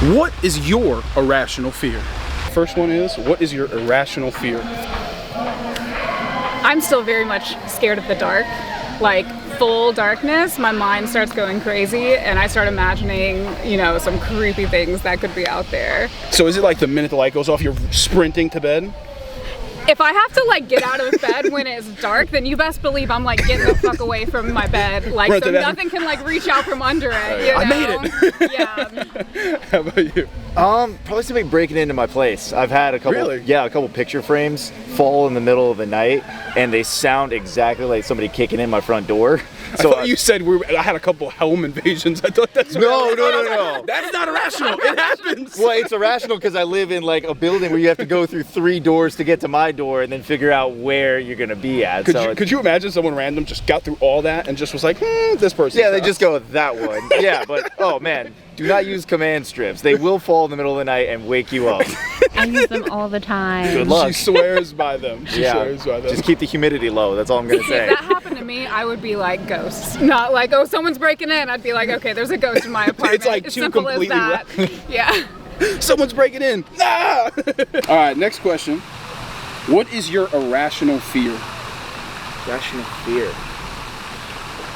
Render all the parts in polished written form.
What is your irrational fear? First one is, what is your irrational fear? I'm still very much scared of the dark. Like full darkness, my mind starts going crazy and I start imagining, you know, some creepy things that could be out there. So is it like the minute the light goes off, you're sprinting to bed? If I have to like get out of bed when it's dark, then you best believe I'm like getting the fuck away from my bed. Like so nothing can like reach out from under it. You know? I made it. Yeah. How about you? Probably somebody breaking into my place. I've had a couple, Really? yeah, a couple picture frames fall in the middle of the night, and they sound exactly like somebody kicking in my front door. So I thought you said I had a couple home invasions. I thought that's No. That is not irrational. It happens. Well, it's irrational because I live in like a building where you have to go through 3 doors to get to my door, and then figure out where you're gonna be at. Could you imagine someone random just got through all that and just was like, this person? Yeah, they just go that one. Yeah, but oh man, do not use command strips. They will fall in the middle of the night and wake you up. I use them all the time. Good luck. She swears by them. She swears by them. Just keep the humidity low. That's all I'm gonna say. If that happened to me, I would be like ghosts. Not like, oh, someone's breaking in. I'd be like, okay, there's a ghost in my apartment. It's like as two simple as completely that. Yeah. Someone's breaking in. Ah! All right, next question. What is your irrational fear? Rational fear.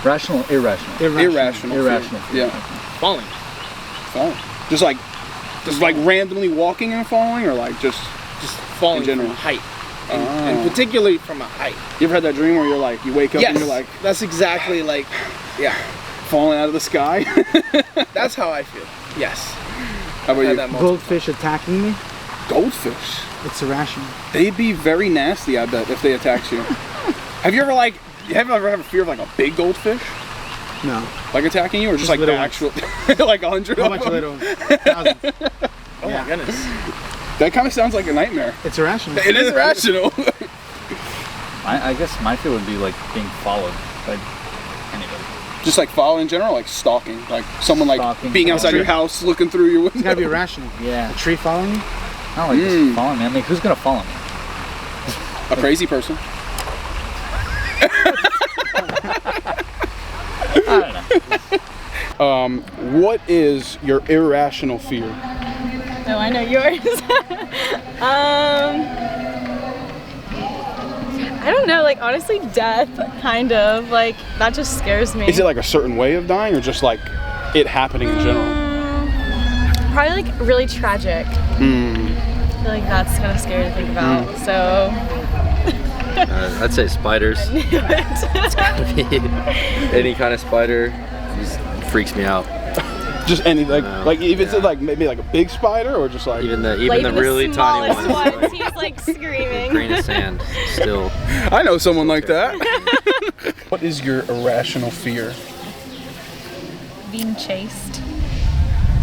Rational, irrational. Irrational fear. Yeah. Falling. Just like randomly walking and falling, or like just Falling in general? from a height. And particularly from a height. You ever had that dream where you're like, you wake up and you're like, that's exactly like, yeah. falling out of the sky? That's how I feel. Yes. How about Had you? that multiple Goldfish attacking me? Goldfish. It's irrational. They'd be very nasty, I bet, if they attacked you. Have you ever have a fear of like a big goldfish? No. Like attacking you, or just like the little actual, like 100 How of much them? little? Thousands. Oh my goodness. That kind of sounds like a nightmare. It's irrational. It is irrational. I guess my fear would be like being followed by anybody. Just like follow in general, like stalking, like someone like Stalking. being outside your house, looking through your window. It's gotta be irrational. Yeah. A tree following me? Not like just following me. I mean, who's gonna follow me? A crazy person. I don't know. What is your irrational fear? Oh, I know yours. I don't know, like honestly death, kind of, like that just scares me. Is it like a certain way of dying, or just like it happening in general? Probably like really tragic. I feel like that's kind of scary to think about, so. I'd say spiders. I knew it. It's gotta be any kind of spider. Just freaks me out. Just any like even is it like maybe like a big spider, or just like even the like really tiny smallest ones. ones. He's like screaming. Grain of sand. Still. I know someone like that. What is your irrational fear? Being chased,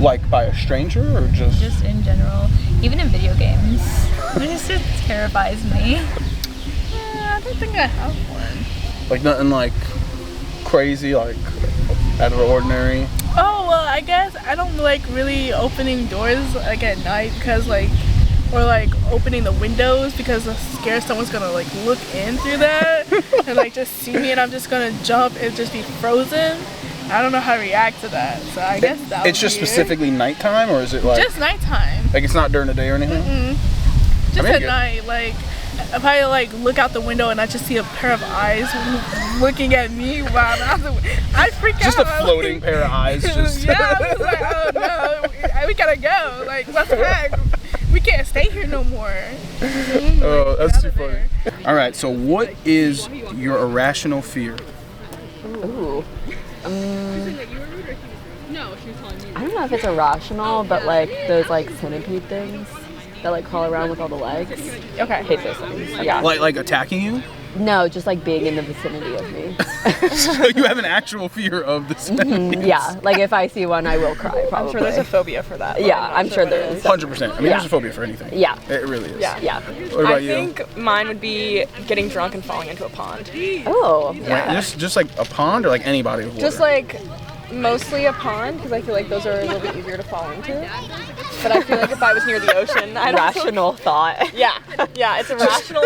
Like by a stranger, or just? just in general, even in video games. It terrifies me. I don't think I have one. Like nothing like crazy, like out of the ordinary. Oh, well, I guess I don't like really opening doors like at night because like, or like opening the windows because I'm scared someone's gonna like look in through that and like just see me and I'm just gonna jump and just be frozen. I don't know how to react to that, so I guess that would It's just be it. specifically nighttime, or is it like Just nighttime. like it's not during the day or anything? Just I mean, at night, like if I like look out the window and I just see a pair of eyes looking at me while I freak out. Just a floating pair of eyes. Just Yeah, I was like, oh no, we gotta go. Like, what the heck? We can't stay here no more. Oh, that's too funny. All right, so what is your irrational fear? Ooh. I don't know if it's irrational, but like those like centipede things that like crawl around with all the legs. Okay. I hate those things. Yeah. Like attacking you? No, just like being in the vicinity of me. So you have an actual fear of the centipedes? Yeah, like if I see one, I will cry probably. I'm sure there's a phobia for that. Yeah, I'm sure there is. 100%. I mean, there's a phobia for anything. Yeah. It really is. Yeah. What about I you? think mine would be getting drunk and falling into a pond. Oh. Yeah. Just like a pond, or like any body of water? Just like mostly a pond because I feel like those are a little bit easier to fall into. But I feel like if I was near the ocean, I'd rational thought. Yeah, yeah, it's a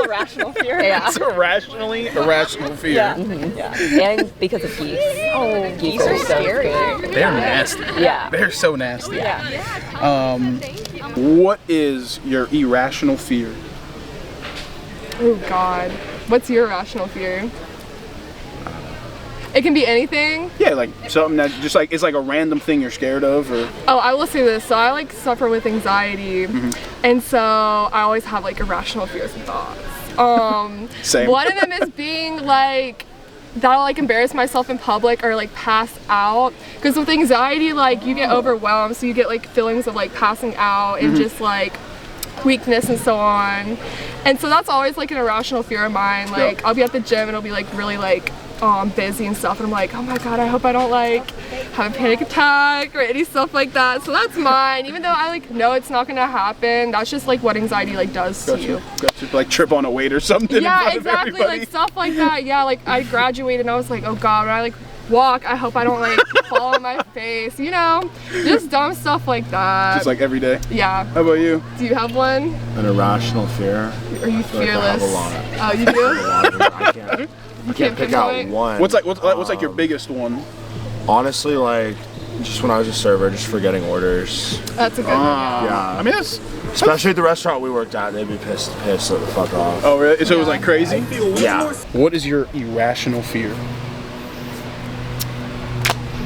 irrational fear. Yeah, It's a rationally irrational fear. yeah, yeah. And because of geese. Oh, geese are so scary. They're nasty. Yeah. They're so nasty. Yeah. What is your irrational fear? Oh God. What's your irrational fear? It can be anything. Yeah, like something that just like it's like a random thing you're scared of, or Oh, I will say this. So I like suffer with anxiety, and so I always have like irrational fears and thoughts. Same. One of them is being like that I'll like embarrass myself in public or like pass out. Because with anxiety, like you get overwhelmed, so you get like feelings of like passing out and just like weakness and so on. And so that's always like an irrational fear of mine. Like I'll be at the gym and I'll be like really like busy and stuff, and I'm like, oh my God, I hope I don't like have a panic attack or any stuff like that. So that's mine, even though I like know it's not gonna happen. That's just like what anxiety like does to you. like trip on a weight or something. in Yeah, front of exactly, everybody. like stuff like that. Yeah, like I graduated and I was like, oh God, when I like walk, I hope I don't like fall on my face, you know, just dumb stuff like that. Just like every day. Yeah. How about you? Do you have one? An irrational fear. Are you I feel like I fearless? have a lot. Oh, you do? I can't pick out pinpoint? one. What's like your biggest one? Honestly, like just when I was a server, just forgetting orders. That's a good one. Yeah. Yeah. I mean, that's Especially at the restaurant we worked at, they'd be pissed the fuck off. Oh, really? So it was like crazy? Yeah. What is your irrational fear?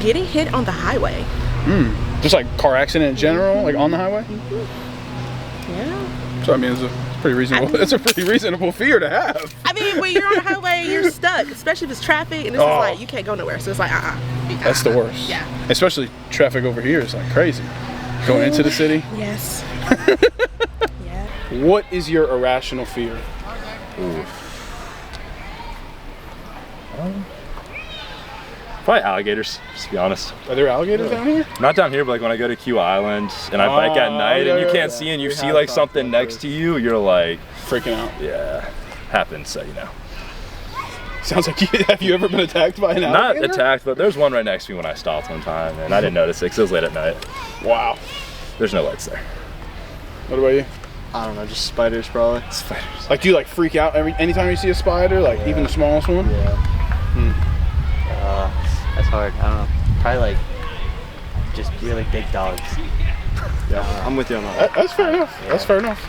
Getting hit on the highway. Just like car accident in general, like on the highway? Yeah. So I mean, it's pretty reasonable. It's a pretty reasonable fear to have. I mean, when you're on the highway, you're stuck, especially if it's traffic, and it's just like you can't go nowhere. So it's like, That's the worst. Yeah. Especially traffic over here is like crazy. Going into the city. Yes. What is your irrational fear? Probably alligators, just to be honest. Are there alligators down here? Not down here, but like when I go to Q Island and I bike at night and you can't see and you see like something next to you, you're like freaking out. Yeah, happens. So you know. Sounds like have you ever been attacked by an alligator? Not attacked, but there's one right next to me when I stopped one time and I didn't notice it because it was late at night. Wow. There's no lights there. What about you? I don't know, just spiders probably. Spiders. Like, do you like freak out anytime you see a spider? Like even the smallest one? Yeah. That's hard. I don't know. Probably like just really big dogs. Yeah, I'm with you on that. That's fair enough. That's fair enough.